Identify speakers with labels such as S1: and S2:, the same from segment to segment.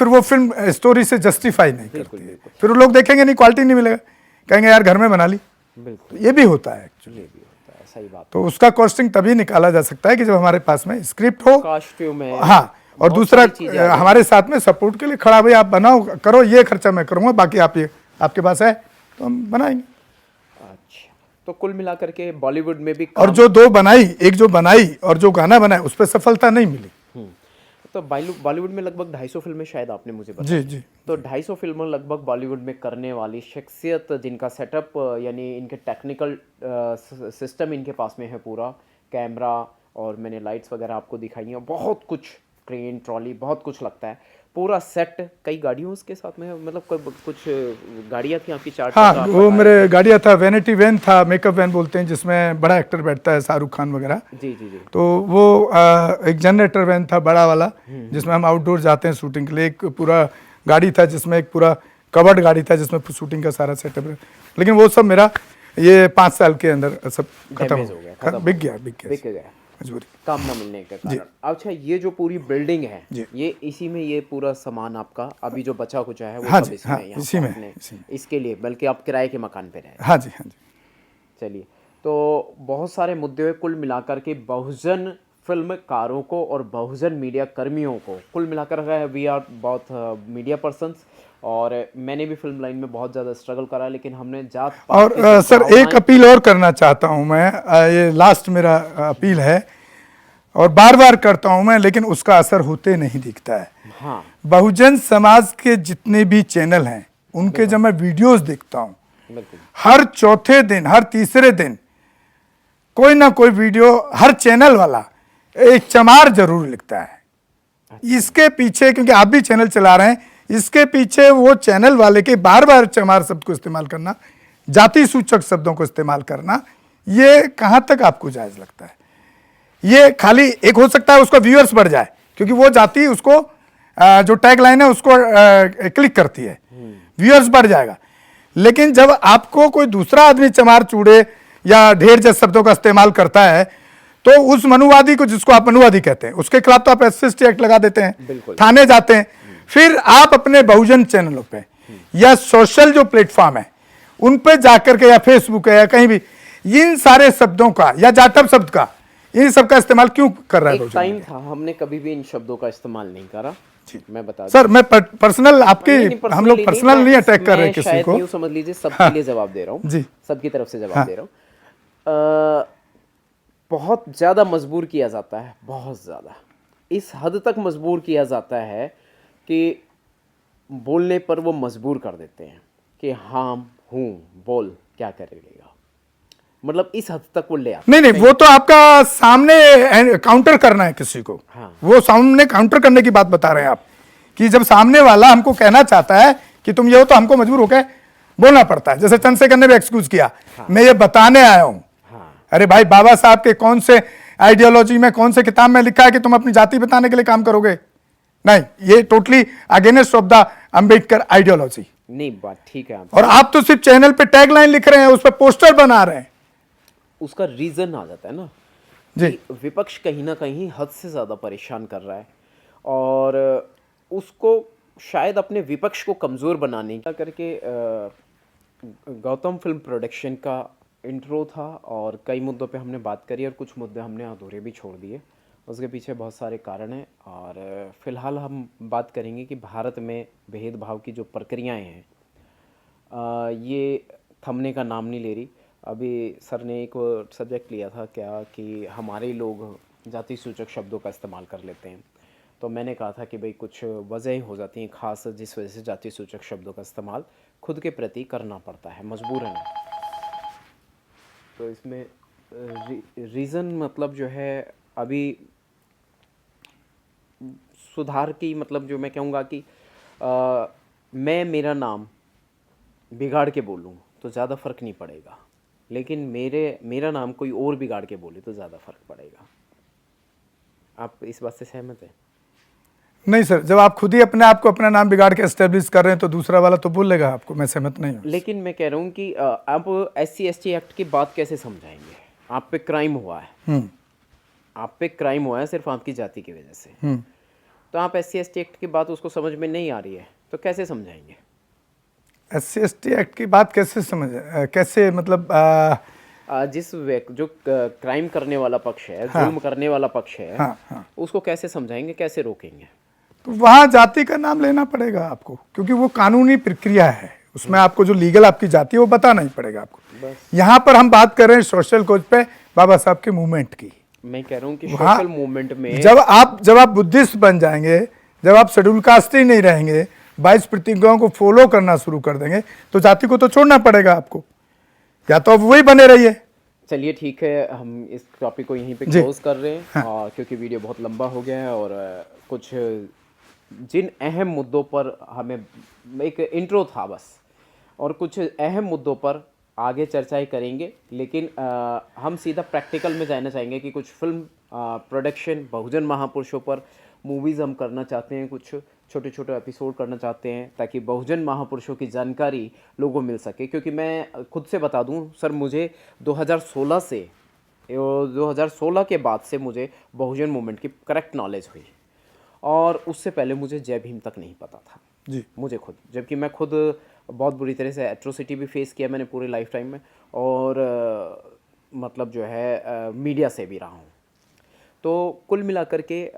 S1: फिर वो film story से जस्टिफाई नहीं करती है, फिर लोग देखेंगे नहीं, क्वालिटी नहीं मिलेगा, कहेंगे यार घर में बना ली।
S2: बिल्कुल,
S1: तो ये भी होता है एक्चुअली,
S2: सही बात।
S1: तो उसका कॉस्टिंग तभी निकाला जा सकता है कि जब हमारे पास में स्क्रिप्ट हो,
S2: कॉस्ट्यूम है,
S1: हाँ, और दूसरा हमारे साथ में सपोर्ट के लिए खड़ा, भाई आप बनाओ करो, ये खर्चा मैं करूँगा, बाकी आप ये आपके पास है तो हम बनाएंगे।
S2: अच्छा, तो कुल मिलाकर के बॉलीवुड में भी
S1: और जो दो बनाई, एक जो बनाई और जो गाना बनाया, उस पर सफलता नहीं मिली।
S2: तो बॉलीवुड में लगभग 250 फिल्में शायद आपने मुझे बताया।
S1: जी जी।
S2: तो 250 फिल्मों लगभग बॉलीवुड में करने वाली शख्सियत, जिनका सेटअप यानी इनके टेक्निकल सिस्टम इनके पास में है, पूरा कैमरा और मैंने लाइट्स वगैरह आपको दिखाई हैं, बहुत कुछ, क्रेन, ट्रॉली, बहुत कुछ लगता है, पूरा सेट, कई गाड़ियों उसके साथ में है, मतलब कुछ गाड़ियाँ थी आपकी, 4
S1: हाँ, वो मेरे गाड़ियाँ था, वैनिटी वैन था, मेकअप वैन बोलते हैं, जिसमें बड़ा एक्टर बैठता है, शाहरुख खान वगैरह।
S2: जी जी जी।
S1: तो वो एक जनरेटर वैन था बड़ा वाला, जिसमें हम आउटडोर जाते हैं शूटिंग के लिए। एक पूरा गाड़ी था जिसमें एक पूरा कवर्ड गाड़ी था, जिसमें शूटिंग का सारा सेटअप है। लेकिन वो सब मेरा ये 5 साल के अंदर सब खत्म हो गया, बिक गया मजबूरी,
S2: काम न मिलने के कारण। अच्छा, ये जो पूरी बिल्डिंग है, ये इसी में ये पूरा सामान आपका अभी जो बचा कुचा है वो
S1: हाँ
S2: सब
S1: जी,
S2: इसमें,
S1: हाँ, इसी में,
S2: इसके लिए, बल्कि आप किराए के मकान पे रहे?
S1: हाँ जी, हाँ जी।
S2: चलिए, तो बहुत सारे मुद्दे हुए, कुल मिलाकर के बहुजन फिल्मकारों को और बहुजन मीडिया कर्मियों को, कुल मिलाकर वी आर बहुत मीडिया पर्सन्स, और मैंने भी फिल्म लाइन में बहुत ज़्यादा स्ट्रगल करा, लेकिन हमने जात
S1: और सर एक अपील और करना चाहता हूं मैं, ये लास्ट मेरा अपील है, और बार बार करता हूं मैं, लेकिन उसका असर होते नहीं दिखता है।
S2: हाँ,
S1: बहुजन समाज के जितने भी चैनल हैं, उनके जब मैं वीडियोस देखता हूं, हर चौथे दिन, हर तीसरे दिन कोई ना कोई वीडियो, हर चैनल वाला एक चमार जरूर लिखता है। इसके पीछे, क्योंकि आप भी चैनल चला रहे हैं, इसके पीछे वो चैनल वाले के बार बार चमार शब्द को इस्तेमाल करना, जाति सूचक शब्दों को इस्तेमाल करना, ये कहां तक आपको जायज लगता है? ये खाली एक हो सकता है उसका व्यूअर्स बढ़ जाए, क्योंकि वो जाति उसको जो टैग लाइन है उसको क्लिक करती है, व्यूअर्स बढ़ जाएगा। लेकिन जब आपको कोई दूसरा आदमी चमार चूड़े या ढेर जैसे शब्दों का इस्तेमाल करता है, तो उस मनुवादी को, जिसको आप मनुवादी कहते हैं, उसके खिलाफ तो आप SC/ST एक्ट लगा देते हैं, थाने जाते हैं। फिर आप अपने बहुजन चैनलों पे या सोशल जो प्लेटफॉर्म है उन पे जाकर के, या फेसबुक है या कहीं भी, इन सारे शब्दों का या जाटव शब्द का, इन सब का इस्तेमाल क्यों कर रहा है?
S2: एक टाइम था, हमने कभी भी इन शब्दों का इस्तेमाल नहीं करा। मैं बता
S1: सर, मैं पर्सनल आपके, हम लोग पर्सनल नहीं अटैक कर रहे किसी को,
S2: समझ लीजिए, सबके लिए जवाब दे रहा हूँ जी, सबकी तरफ से जवाब दे रहा हूँ। बहुत ज़्यादा मजबूर किया जाता है, बहुत ज़्यादा, इस हद तक मजबूर किया जाता है कि बोलने पर वो मजबूर कर देते हैं कि हाँ हूँ, बोल, क्या करेगा, मतलब इस हद तक वो ले आते।
S1: नहीं, वो तो आपका सामने काउंटर करना है किसी को। हाँ। वो सामने काउंटर करने की बात बता रहे हैं आप, कि जब सामने वाला हमको कहना चाहता है कि तुम ये हो, तो हमको मजबूर होकर बोलना पड़ता है। जैसे चंद्रशेखर ने भी एक्सक्यूज किया, हाँ, मैं ये बताने आया हूं। हाँ। अरे भाई, बाबा साहब के कौन से आइडियोलॉजी में, कौन से किताब में लिखा है कि तुम अपनी जाति बताने के लिए काम करोगे? नहीं, ये totally against of the Ambedkar ideology.
S2: नहीं, बात ठीक है।
S1: और आप तो सिर्फ चैनल पे टैग लाइन लिख रहे हैं, उस पर पोस्टर बना रहे हैं।
S2: उसका रीजन आ जाता है ना जी, विपक्ष कहीं ना कहीं हद से ज़्यादा परेशान कर रहा है, और उसको शायद अपने विपक्ष को कमज़ोर बनाने का करके गौतम फिल्म प्रोडक्शन का इंट्रो था, और कई मुद्दों पे हमने बात करी, और कुछ मुद्दे हमने अधूरे भी छोड़ दिए। उसके पीछे बहुत सारे कारण हैं, और फ़िलहाल हम बात करेंगे कि भारत में भेदभाव की जो प्रक्रियाएँ हैं, ये थमने का नाम नहीं ले रही। अभी सर ने एक सब्जेक्ट लिया था क्या, कि हमारे लोग जाति सूचक शब्दों का इस्तेमाल कर लेते हैं, तो मैंने कहा था कि भाई कुछ वजह हो जाती हैं ख़ास, जिस वजह से जाति सूचक शब्दों का इस्तेमाल खुद के प्रति करना पड़ता है मजबूरन। तो इसमें रीज़न मतलब जो है, अभी सुधार की, मतलब जो मैं कहूँगा कि मैं मेरा नाम बिगाड़ के बोलूँ तो ज़्यादा फ़र्क नहीं पड़ेगा, लेकिन मेरा नाम कोई और बिगाड़ के बोले तो ज़्यादा फ़र्क पड़ेगा। आप इस बात से सहमत हैं?
S1: नहीं सर, जब आप खुद ही अपने आप को अपना नाम बिगाड़ के एस्टेब्लिश कर रहे हैं, तो दूसरा वाला तो बोलेगा आपको। मैं सहमत नहीं हूँ।
S2: लेकिन मैं कह रहा हूँ कि आप SC/ST एक्ट की बात कैसे समझाएंगे? आप पे क्राइम हुआ है, आप पे क्राइम हुआ है सिर्फ आपकी जाति की वजह से, तो आप SC/ST एक्ट की बात उसको समझ में नहीं आ रही है तो कैसे समझाएंगे?
S1: SC/ST एक्ट की बात कैसे कैसे मतलब
S2: जो क्राइम करने वाला पक्ष है, जुल्म करने वाला पक्ष है,
S1: हाँ।
S2: उसको कैसे समझाएंगे, कैसे रोकेंगे?
S1: तो वहाँ जाति का नाम लेना पड़ेगा आपको, क्योंकि वो कानूनी प्रक्रिया है, उसमें आपको जो लीगल आपकी जाति है वो बताना ही पड़ेगा आपको। यहाँ पर हम बात कर रहे हैं सोशल कोज पे बाबा साहब के मूवमेंट की।
S2: मैं कह रहा हूँ कि सोशल मूवमेंट में
S1: जब आप बुद्धिस्ट बन जाएंगे, जब आप शेड्यूल कास्ट ही नहीं रहेंगे, 22 प्रतिज्ञाओं को फॉलो करना शुरू कर देंगे, तो जाति को तो छोड़ना पड़ेगा आपको, या तो अब वही बने रहिए।
S2: चलिए ठीक है, हम इस टॉपिक को यहीं पे क्लोज कर रहे हैं। क्योंकि वीडियो बहुत लंबा हो गया है और कुछ जिन अहम मुद्दों पर हमें एक इंट्रो था बस, और कुछ अहम मुद्दों पर आगे चर्चाएं करेंगे, लेकिन हम सीधा प्रैक्टिकल में जाना चाहेंगे कि कुछ फिल्म प्रोडक्शन बहुजन महापुरुषों पर मूवीज़ हम करना चाहते हैं, कुछ छोटे छोटे एपिसोड करना चाहते हैं ताकि बहुजन महापुरुषों की जानकारी लोगों को मिल सके। क्योंकि मैं खुद से बता दूं सर, मुझे 2016 के बाद से मुझे बहुजन मूवमेंट की करेक्ट नॉलेज हुई, और उससे पहले मुझे जय भीम तक नहीं पता था
S1: जी,
S2: मुझे खुद, जबकि मैं खुद बहुत बुरी तरह से एट्रोसिटी भी फेस किया मैंने पूरे लाइफ टाइम में, और मतलब जो है मीडिया से भी रहा हूँ। तो कुल मिलाकर के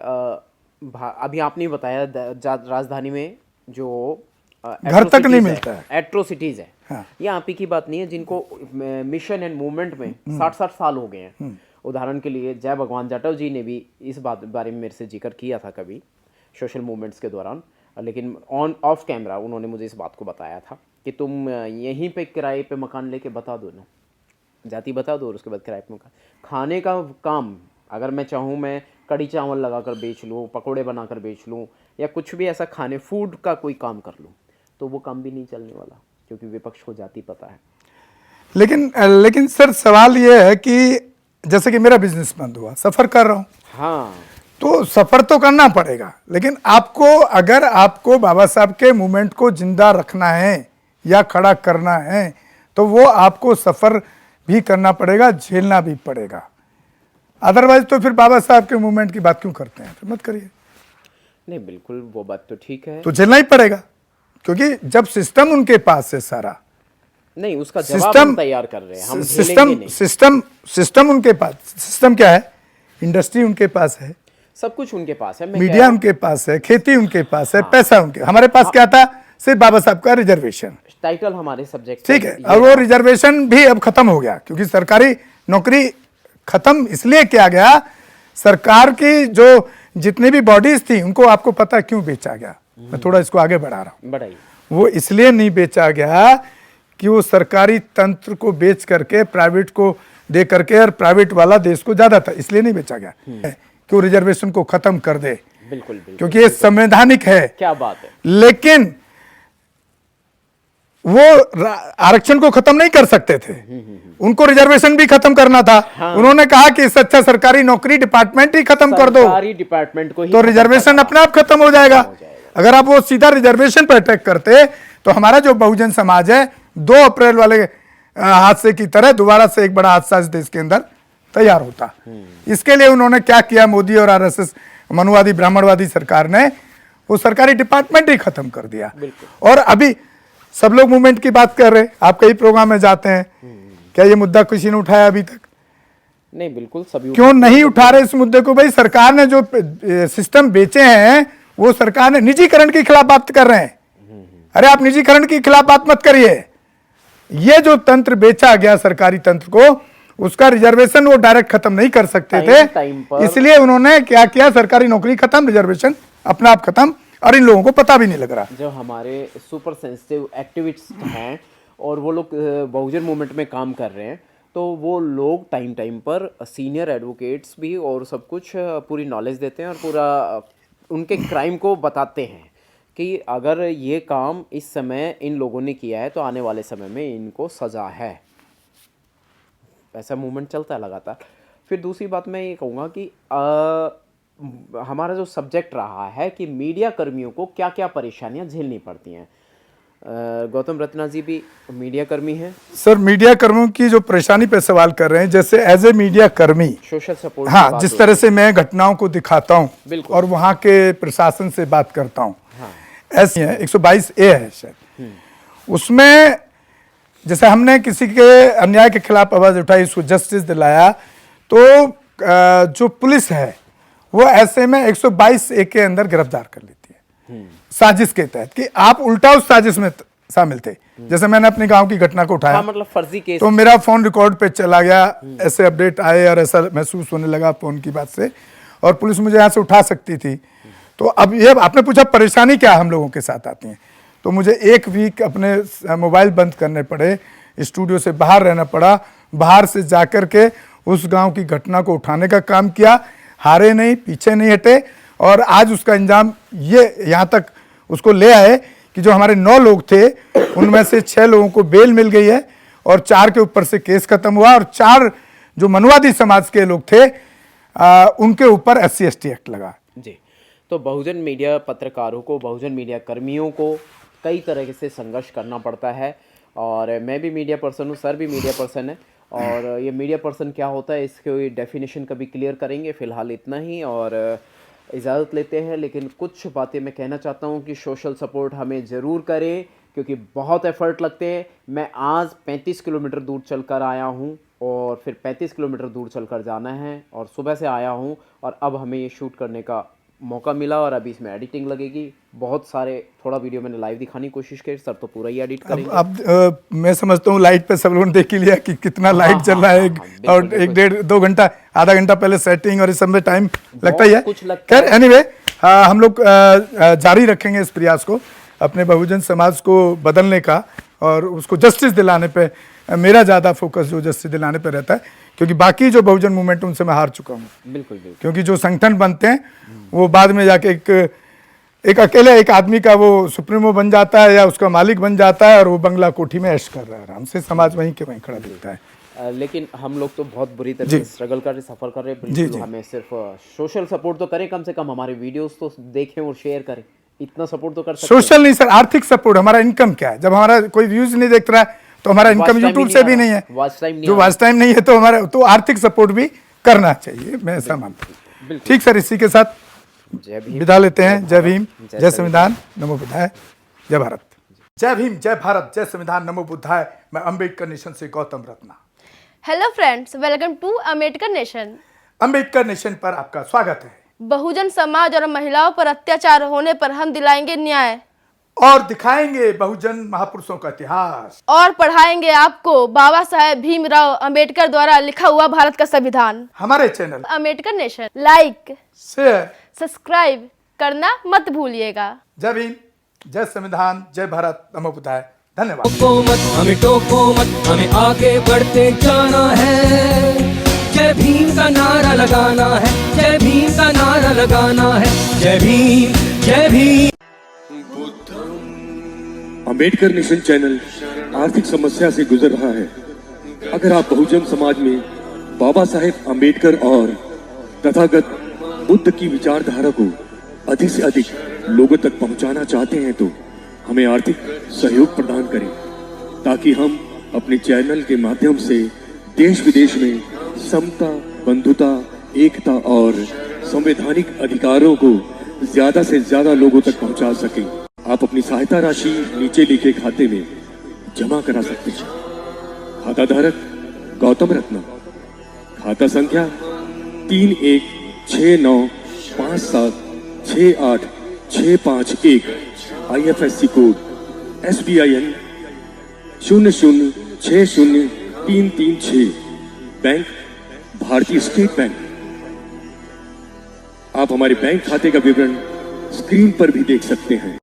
S2: अभी आपने बताया राजधानी में जो
S1: घर तक नहीं मिलता है,
S2: एट्रोसिटीज़ है।
S1: हाँ।
S2: ये आप ही की बात नहीं है, जिनको मिशन एंड मूवमेंट में 60 साल हो गए हैं। उदाहरण के लिए जय भगवान जाटव जी ने भी इस बारे में मेरे से जिक्र किया था कभी सोशल मूवमेंट्स के दौरान, लेकिन ऑन ऑफ कैमरा उन्होंने मुझे इस बात को बताया था कि तुम यहीं पे किराए पे मकान लेके बता दो ना, जाति बता दो, और उसके बाद किराए पे मकान। खाने का काम अगर मैं चाहूँ, मैं कड़ी चावल लगा कर बेच लूँ, पकोड़े बना कर बेच लूँ, या कुछ भी ऐसा खाने फूड का कोई काम कर लूँ, तो वो काम भी नहीं चलने वाला, क्योंकि विपक्ष को जाति पता है।
S1: लेकिन सर सवाल ये है कि जैसे कि मेरा बिजनेस बंद हुआ, सफ़र कर रहा हूँ,
S2: हाँ,
S1: तो सफ़र तो करना पड़ेगा, लेकिन अगर आपको बाबा साहब के मूवमेंट को जिंदा रखना है या खड़ा करना है, तो वो आपको सफ़र भी करना पड़ेगा, झेलना भी पड़ेगा। अदरवाइज तो फिर बाबा साहब के मूवमेंट की बात क्यों करते हैं? फिर मत करिए।
S2: नहीं बिल्कुल, वो बात तो ठीक है,
S1: तो झेलना ही पड़ेगा, क्योंकि जब सिस्टम उनके पास है सारा,
S2: नहीं उसका जवाब हम तैयार कर रहे हैं, हम झेलेंगे नहीं।
S1: सिस्टम उनके पास, सिस्टम क्या है? इंडस्ट्री उनके पास है,
S2: सब कुछ उनके पास है,
S1: मीडिया उनके पास है, खेती उनके पास है, पैसा उनके। हमारे पास क्या था? सिर्फ बाबा साहब का रिजर्वेशन,
S2: टाइटल हमारे सब्जेक्ट,
S1: ठीक है। और वो रिजर्वेशन भी अब खत्म हो गया, क्योंकि सरकारी नौकरी खत्म इसलिए किया गया, सरकार की जो जितनी भी बॉडीज थी उनको आपको पता है क्यों बेचा गया? मैं थोड़ा इसको आगे बढ़ा रहा हूँ।
S2: बढ़ाइए।
S1: वो इसलिए नहीं बेचा गया कि वो सरकारी तंत्र को बेच करके प्राइवेट को दे करके, और प्राइवेट वाला देश को ज्यादा था, इसलिए नहीं बेचा गया कि वो रिजर्वेशन को खत्म कर दे।
S2: बिल्कुल बिल्कुल,
S1: क्योंकि ये संवैधानिक है।
S2: क्या बात है।
S1: लेकिन वो आरक्षण को खत्म नहीं कर सकते थे, उनको रिजर्वेशन भी खत्म करना था। हाँ। उन्होंने कहा कि इससे अच्छा सरकारी नौकरी डिपार्टमेंट ही खत्म कर दो,
S2: सरकारी डिपार्टमेंट को ही,
S1: तो रिजर्वेशन अपने आप खत्म हो जाएगा। अगर आप वो सीधा रिजर्वेशन पर अटैक करते, तो हमारा जो बहुजन समाज है 2 अप्रैल वाले हादसे की तरह दोबारा से एक बड़ा हादसा इस देश के अंदर तैयार होता। इसके लिए उन्होंने क्या किया? मोदी और आरएसएस मनुवादी ब्राह्मणवादी सरकार ने वो सरकारी डिपार्टमेंट ही खत्म कर दिया। और अभी सब लोग मूवमेंट की बात कर रहे हैं, आप कई प्रोग्राम में जाते हैं, क्या ये मुद्दा किसी ने उठाया अभी तक?
S2: नहीं, बिल्कुल सभी
S1: क्यों नहीं उठा रहे इस मुद्दे को? भाई सरकार ने जो सिस्टम बेचे हैं, वो सरकार ने निजीकरण के खिलाफ बात कर रहे हैं। अरे आप निजीकरण के खिलाफ बात मत करिए। ये जो तंत्र बेचा गया सरकारी तंत्र को, उसका रिजर्वेशन वो डायरेक्ट खत्म नहीं कर सकते थे, इसलिए उन्होंने क्या किया? सरकारी नौकरी खत्म, रिजर्वेशन अपने आप खत्म, और इन लोगों को पता भी नहीं लग रहा।
S2: जो हमारे सुपर सेंसिटिव एक्टिविस्ट हैं और वो लोग बहुजन मूवमेंट में काम कर रहे हैं, तो वो लोग टाइम टाइम पर सीनियर एडवोकेट्स भी और सब कुछ पूरी नॉलेज देते हैं, और पूरा उनके क्राइम को बताते हैं कि अगर ये काम इस समय इन लोगों ने किया है तो आने वाले समय में इनको सज़ा है। ऐसा मूवमेंट चलता है लगातार। फिर दूसरी बात मैं ये कहूँगा कि हमारा जो सब्जेक्ट रहा है कि मीडिया कर्मियों को क्या क्या परेशानियां झेलनी पड़ती हैं। गौतम रत्ना जी भी मीडिया कर्मी हैं,
S1: सर मीडिया कर्मियों की जो परेशानी पे सवाल कर रहे हैं, जैसे एज ए मीडिया कर्मी
S2: सोशल सपोर्ट की
S1: हाँ
S2: बात
S1: जिस
S2: हो
S1: तरह
S2: रही
S1: से मैं घटनाओं को दिखाता हूँ
S2: बिल्कुल।
S1: और वहाँ के प्रशासन से बात करता हूँ,
S2: हाँ।
S1: ऐसी है 122A है शायद, उसमें जैसे हमने किसी के अन्याय के खिलाफ आवाज उठाई, उसको जस्टिस दिलाया, तो जो पुलिस है वो ऐसे में 122A के अंदर गिरफ्तार कर लेती है साजिश के तहत कि आप उल्टा उस साजिश में शामिल थे। जैसे मैंने अपने गांव की घटना को उठाया,
S2: हाँ, मतलब फर्जी केस,
S1: तो मेरा फोन रिकॉर्ड पे चला गया, ऐसे अपडेट आए और ऐसा महसूस होने लगा फोन की बात से, और पुलिस मुझे यहाँ से उठा सकती थी। तो अब ये आपने पूछा परेशानी क्या हम लोगों के साथ आती है, तो मुझे 1 वीक अपने मोबाइल बंद करने पड़े, स्टूडियो से बाहर रहना पड़ा, बाहर से जाकर के उस गांव की घटना को उठाने का काम किया, हारे नहीं, पीछे नहीं हटे, और आज उसका अंजाम ये यहाँ तक उसको ले आए कि जो हमारे 9 लोग थे उनमें से 6 लोगों को बेल मिल गई है और 4 के ऊपर से केस खत्म हुआ, और 4 जो मनुवादी समाज के लोग थे उनके ऊपर SC/ST एक्ट लगा।
S2: जी। तो बहुजन मीडिया पत्रकारों को, बहुजन मीडिया कर्मियों को कई तरह से संघर्ष करना पड़ता है, और मैं भी मीडिया पर्सन हूँ, सर भी मीडिया पर्सन है, और ये मीडिया पर्सन क्या होता है इसके डेफिनेशन कभी क्लियर करेंगे। फ़िलहाल इतना ही, और इजाज़त लेते हैं। लेकिन कुछ बातें मैं कहना चाहता हूँ कि सोशल सपोर्ट हमें ज़रूर करें, क्योंकि बहुत एफर्ट लगते हैं। मैं आज 35 किलोमीटर दूर चलकर आया हूँ, और फिर 35 किलोमीटर दूर चलकर जाना है, और सुबह से आया हूँ, और अब हमें ये शूट करने का मौका मिला, और अभी इसमें एडिटिंग लगेगी। बहुत सारे, थोड़ा वीडियो मैंने लाइव दिखाने की कोशिश की, सर तो पूरा ही एडिट करेंगे।
S1: अब मैं समझता हूँ लाइट पे सब लोगों ने देख ही लिया कि कितना लाइट चल रहा है, और 1-1.5-2 घंटा, आधा घंटा पहले सेटिंग और इस सब में टाइम लगता ही है।
S2: कुछ लगता
S1: खैर एनीवे, हम लोग जारी रखेंगे इस प्रयास को, अपने बहुजन समाज को बदलने का, और उसको जस्टिस दिलाने पे मेरा ज़्यादा फोकस जो जस्टिस दिलाने पे रहता है, क्योंकि बाकी जो बहुजन मूवमेंट उनसे मैं हार चुका हूँ।
S2: बिल्कुल बिल्कुल।
S1: क्योंकि जो संगठन बनते हैं वो बाद में जाके एक अकेले एक आदमी का वो सुप्रीमो बन जाता है या उसका मालिक बन जाता है, और वो बंगला कोठी में ऐश कर रहा है आराम से, समाज वहीं के वहीं खड़ा दिखता है।
S2: लेकिन हम लोग तो बहुत बुरी तरह से स्ट्रगल कर रहे, सफ़र कर रहे हैं। बिल्कुल, हमें सिर्फ सोशल सपोर्ट तो करें, कम से कम हमारे वीडियोस तो देखें और शेयर करें, इतना सपोर्ट तो कर सकते हैं।
S1: सोशल नहीं सर, आर्थिक सपोर्ट। हमारा इनकम क्या है, जब हमारा कोई व्यूज नहीं देख रहा है तो हमारा इनकम यूट्यूब से भी नहीं है, जो वॉच टाइम नहीं है, तो हमारा तो आर्थिक सपोर्ट भी करना चाहिए, मैं ऐसा मानता हूँ। ठीक सर, इसी के साथ विदा लेते हैं। जय भीम, जय संविधान, नमो बुद्धाय, जय भारत। जय भीम, जय भारत, जय संविधान, नमो बुद्धाय। मैं अम्बेडकर नेशन से Gautam Ratna.
S3: Hello friends, welcome to Ambedkar nation.
S1: Ambedkar nation पर आपका स्वागत है।
S3: बहुजन समाज और महिलाओं पर अत्याचार होने पर हम दिलाएंगे न्याय,
S1: और दिखाएंगे बहुजन महापुरुषों का इतिहास,
S3: और पढ़ाएंगे आपको बाबा साहेब भीमराव अंबेडकर द्वारा लिखा हुआ भारत का संविधान।
S1: हमारे channel
S3: Ambedkar nation like,
S1: share,
S3: subscribe करना मत भूलिएगा।
S1: जय भीम, जय संविधान, जय भारत, नमो बुद्धाय। धन्यवाद।
S4: हमें टोको मत, हमें आगे बढ़ते जाना है। जय भीम का नारा लगाना है, जय भीम का नारा लगाना है। जय भीम, जय भीम।
S5: अम्बेडकर नेशन चैनल आर्थिक समस्या से गुजर रहा है। अगर आप बहुजन समाज में बाबा साहेब अम्बेडकर और तथागत बुद्ध की विचारधारा को अधिक से अधिक लोगों तक पहुंचाना चाहते हैं, तो हमें आर्थिक सहयोग प्रदान करें, ताकि हम अपने चैनल के माध्यम से देश विदेश में समता, बंधुता, एकता और संवैधानिक अधिकारों को ज्यादा से ज्यादा लोगों तक पहुंचा सकें। आप अपनी सहायता राशि नीचे लिखे खाते में जमा करा सकते हैं। खाता धारक गौतम रत्ना, खाता संख्या 316957686551, IFSC कोड SBIN 0060336, बैंक भारतीय स्टेट बैंक। आप हमारे बैंक खाते का विवरण स्क्रीन पर भी देख सकते हैं।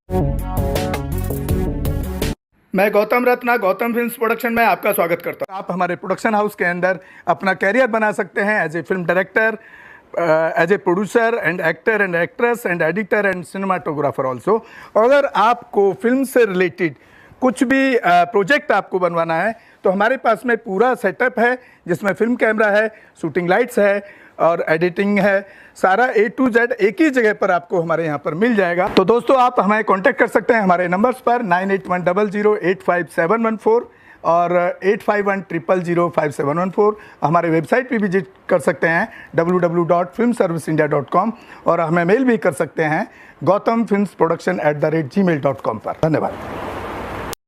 S1: मैं गौतम रत्ना गौतम फिल्म्स प्रोडक्शन में आपका स्वागत करता हूं। आप हमारे प्रोडक्शन हाउस के अंदर अपना कैरियर बना सकते हैं as a film director, as a producer and actor and actress and editor and cinematographer also. अगर आपको फिल्म से रिलेटेड कुछ भी प्रोजेक्ट आपको बनवाना है तो हमारे पास में पूरा सेटअप है, जिसमें फिल्म कैमरा है, शूटिंग लाइट्स है और एडिटिंग है। सारा A to Z एक ही जगह पर आपको हमारे यहाँ पर मिल जाएगा। तो दोस्तों आप हमें कांटेक्ट कर सकते हैं हमारे नंबर्स पर 9810085714 और 8510005714। हमारे वेबसाइट पे विजिट कर सकते हैं www.filmserviceindia.com और हमें मेल भी कर सकते हैं gautamfilmsproduction@gmail.com पर। धन्यवाद।